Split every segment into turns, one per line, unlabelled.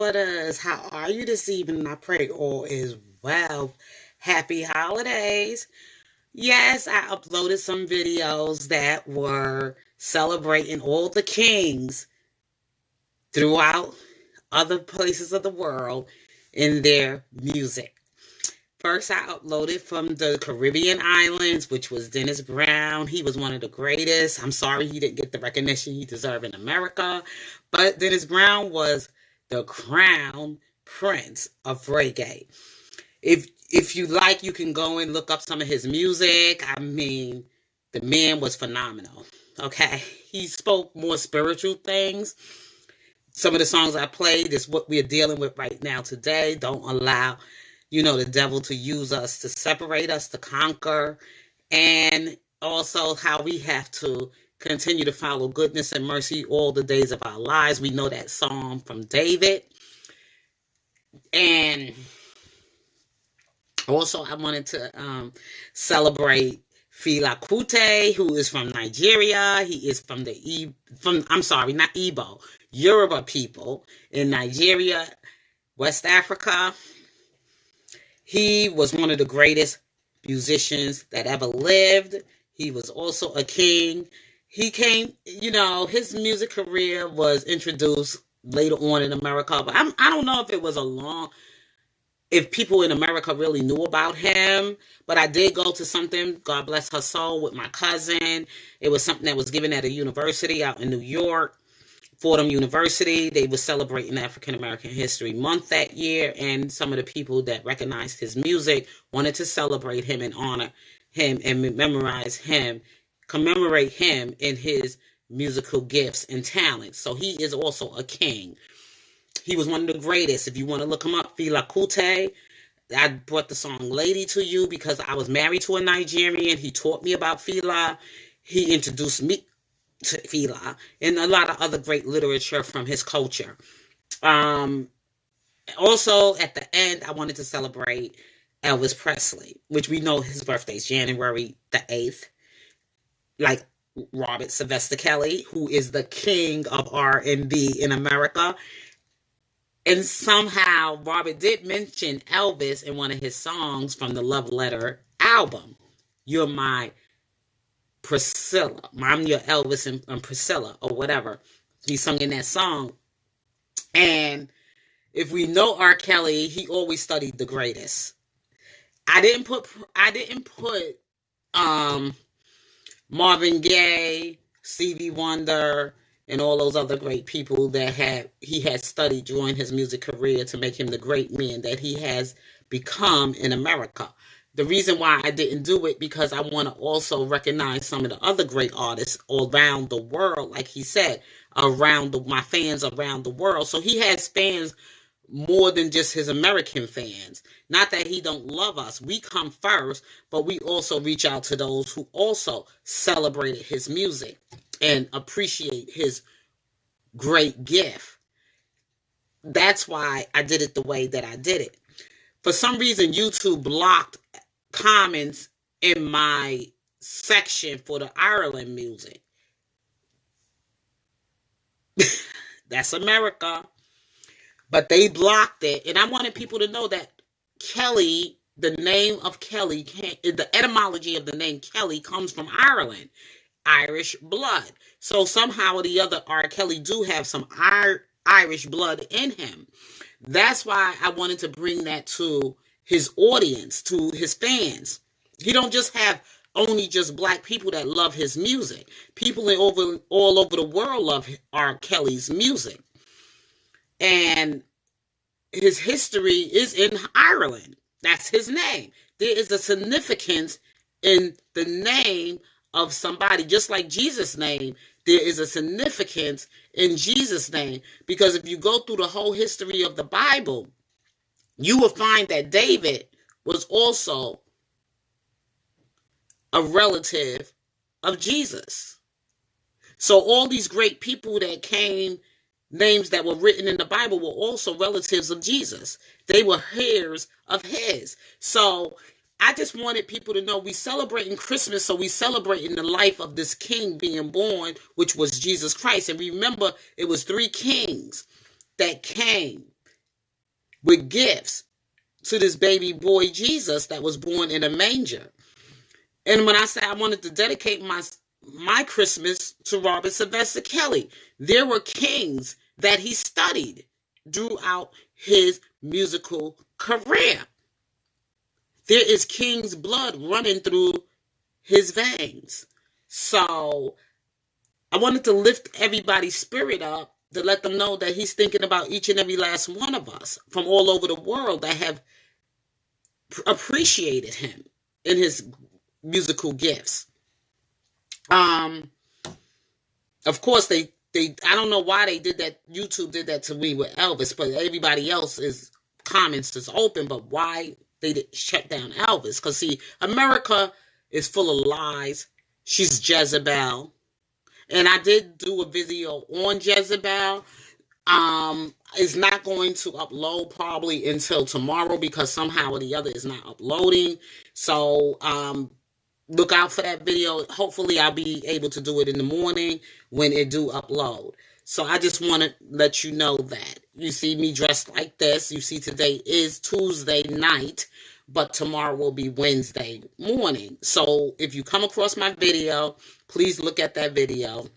Butters, how are you this evening? I pray all is well. Happy holidays. Yes, I uploaded some videos that were celebrating all the kings throughout other places of the world in their music. First, I uploaded from the Caribbean islands, which was Dennis Brown. He was one of the greatest. I'm sorry he didn't get the recognition he deserved in America, but Dennis Brown was the crown prince of reggae. If you like, you can go and look up some of his music. I mean, the man was phenomenal. Okay, he spoke more spiritual things. Some of the songs I played is what we're dealing with right now today. Don't allow the devil to use us, to separate us, to conquer, and also how we have to continue to follow goodness and mercy all the days of our lives. We know that psalm from David. And also I wanted to celebrate Fela Kuti, who is from Nigeria. He is from not Igbo, Yoruba people in Nigeria, West Africa. He was one of the greatest musicians that ever lived. He was also a king. He came, his music career was introduced later on in America, but I don't know if people in America really knew about him, but I did go to something, God bless her soul, with my cousin. It was something that was given at a university out in New York. Fordham University. They were celebrating African American History Month that year, and some of the people that recognized his music wanted to celebrate him and honor him and commemorate him in his musical gifts and talents. So he is also a king. He was one of the greatest. If you want to look him up, Fela Kuti. I brought the song Lady to you because I was married to a Nigerian. He taught me about Fela. He introduced me to Fela and a lot of other great literature from his culture. Also, at the end, I wanted to celebrate Elvis Presley, which we know his birthday is January the 8th. Like Robert Sylvester Kelly, who is the king of R&B in America. And somehow Robert did mention Elvis in one of his songs from the Love Letter album. You're my Priscilla. I'm your Elvis and Priscilla, or whatever. He sung in that song. And if we know R. Kelly, he always studied the greatest. I didn't put Marvin Gaye, Stevie Wonder, and all those other great people that he had studied during his music career to make him the great man that he has become in America. The reason why I didn't do it, because I want to also recognize some of the other great artists around the world, like he said, my fans around the world. So he has fans more than just his American fans. Not that he don't love us. We come first, but we also reach out to those who also celebrated his music and appreciate his great gift. That's why I did it the way that I did it. For some reason, YouTube blocked comments in my section for the Ireland music. That's America. But they blocked it. And I wanted people to know that Kelly, the name of Kelly, the etymology of the name Kelly comes from Ireland. Irish blood. So somehow or the other, R. Kelly do have some Irish blood in him. That's why I wanted to bring that to his audience, to his fans. He don't just have only just black people that love his music. People all over the world love R. Kelly's music. And his history is in Ireland. That's his name. There is a significance in the name of somebody, just like Jesus' name. There is a significance in Jesus' name, because if you go through the whole history of the Bible, you will find that David was also a relative of Jesus. So all these great people that came, names that were written in the Bible, were also relatives of Jesus. They were heirs of his. So I just wanted people to know we celebrating Christmas, so we celebrating the life of this king being born, which was Jesus Christ. And remember, it was 3 kings that came with gifts to this baby boy Jesus that was born in a manger. And when I say I wanted to dedicate my Christmas to Robert Sylvester Kelly, there were kings that he studied throughout his musical career. There is king's blood running through his veins. So I wanted to lift everybody's spirit up to let them know that he's thinking about each and every last one of us from all over the world that have appreciated him in his musical gifts. Of course, they I don't know why they did that. YouTube did that to me with Elvis, but everybody else's comments is open. But why they did shut down Elvis? Because see, America is full of lies. She's Jezebel. And I did do a video on Jezebel. It's not going to upload probably until tomorrow because somehow or the other it's not uploading. So look out for that video. Hopefully I'll be able to do it in the morning when it do upload. So I just want to let you know that. You see me dressed like this. You see today is Tuesday night, but tomorrow will be Wednesday morning. So if you come across my video, please look at that video.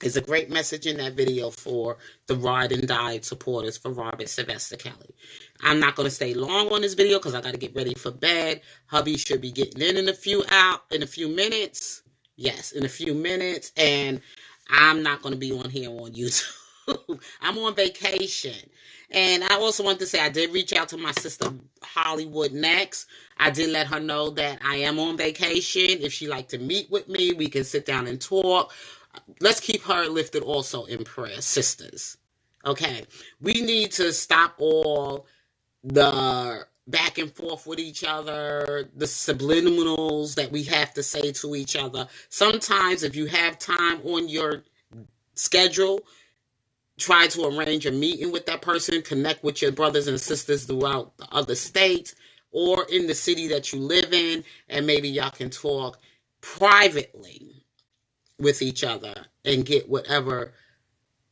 There's a great message in that video for the ride and die supporters for Robert Sylvester Kelly. I'm not going to stay long on this video because I got to get ready for bed. Hubby should be getting in a few minutes. Yes, in a few minutes. And I'm not going to be on here on YouTube. I'm on vacation. And I also want to say I did reach out to my sister Hollywood Next. I did let her know that I am on vacation. If she'd like to meet with me, we can sit down and talk. Let's keep her lifted also in prayer, sisters. Okay? We need to stop all the back and forth with each other, the subliminals that we have to say to each other. Sometimes if you have time on your schedule, try to arrange a meeting with that person, connect with your brothers and sisters throughout the other states or in the city that you live in, and maybe y'all can talk privately with each other and get whatever,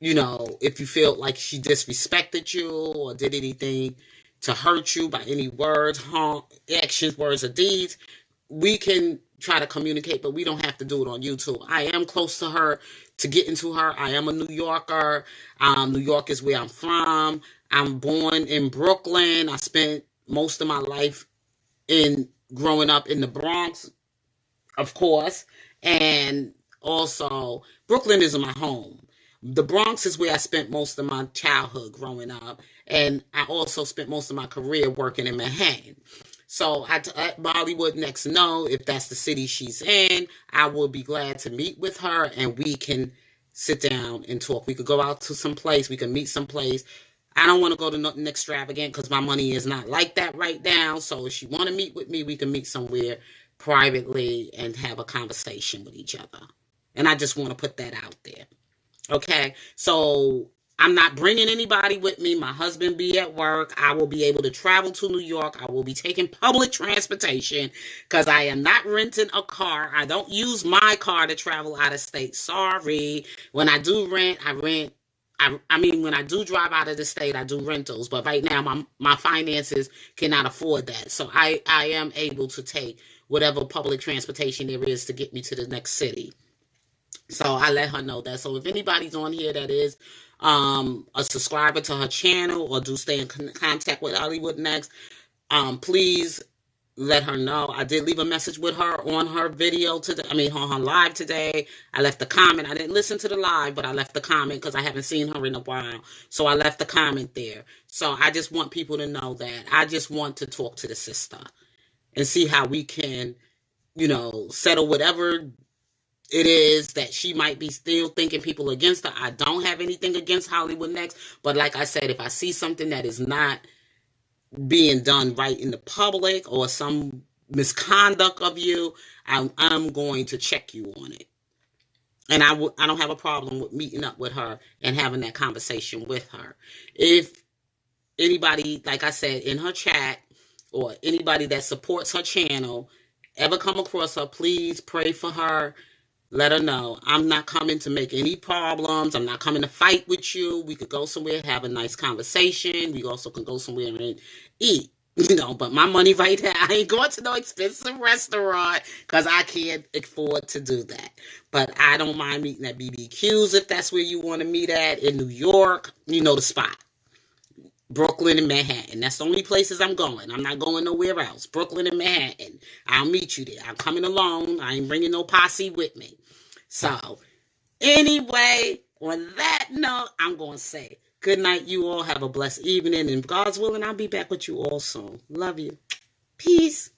if you feel like she disrespected you or did anything to hurt you by any words, actions, words, or deeds, we can try to communicate, but we don't have to do it on YouTube. I am close to her, to getting to her. I am a New Yorker. New York is where I'm from. I'm born in Brooklyn. I spent most of my life growing up in the Bronx, of course, and also Brooklyn is my home. The Bronx is where I spent most of my childhood growing up, and I also spent most of my career working in Manhattan. So I let Bollywood Next know if that's the city she's in. I will be glad to meet with her, and we can sit down and talk. We could go out to some place. We can meet someplace. I don't want to go to nothing extravagant because my money is not like that right now. So if she want to meet with me, we can meet somewhere privately and have a conversation with each other. And I just want to put that out there. Okay, so I'm not bringing anybody with me. My husband be at work. I will be able to travel to New York. I will be taking public transportation because I am not renting a car. I don't use my car to travel out of state. Sorry. When I do rent, I rent. When I do drive out of the state, I do rentals. But right now, my finances cannot afford that. So I am able to take whatever public transportation there is to get me to the next city. So I let her know that. So if anybody's on here that is a subscriber to her channel or do stay in contact with Hollywood Next, please let her know. I did leave a message with her on her video today. On her live today. I left a comment. I didn't listen to the live, but I left the comment because I haven't seen her in a while. So I left the comment there. So I just want people to know that I just want to talk to the sister and see how we can, settle whatever it is that she might be still thinking people against her. I don't have anything against Hollywood Next, but like I said, if I see something that is not being done right in the public or some misconduct of you, I'm going to check you on it. And I don't have a problem with meeting up with her and having that conversation with her. If anybody, like I said, in her chat or anybody that supports her channel ever come across her, please pray for her. Let her know I'm not coming to make any problems. I'm not coming to fight with you. We could go somewhere, have a nice conversation. We also can go somewhere and eat. But my money right now, I ain't going to no expensive restaurant because I can't afford to do that. But I don't mind meeting at BBQs if that's where you want to meet at. In New York, you know the spot. Brooklyn and Manhattan. That's the only places I'm going. I'm not going nowhere else. Brooklyn and Manhattan. I'll meet you there. I'm coming alone. I ain't bringing no posse with me. So, anyway, on that note, I'm going to say good night. You all have a blessed evening. And God's willing, I'll be back with you all soon. Love you. Peace.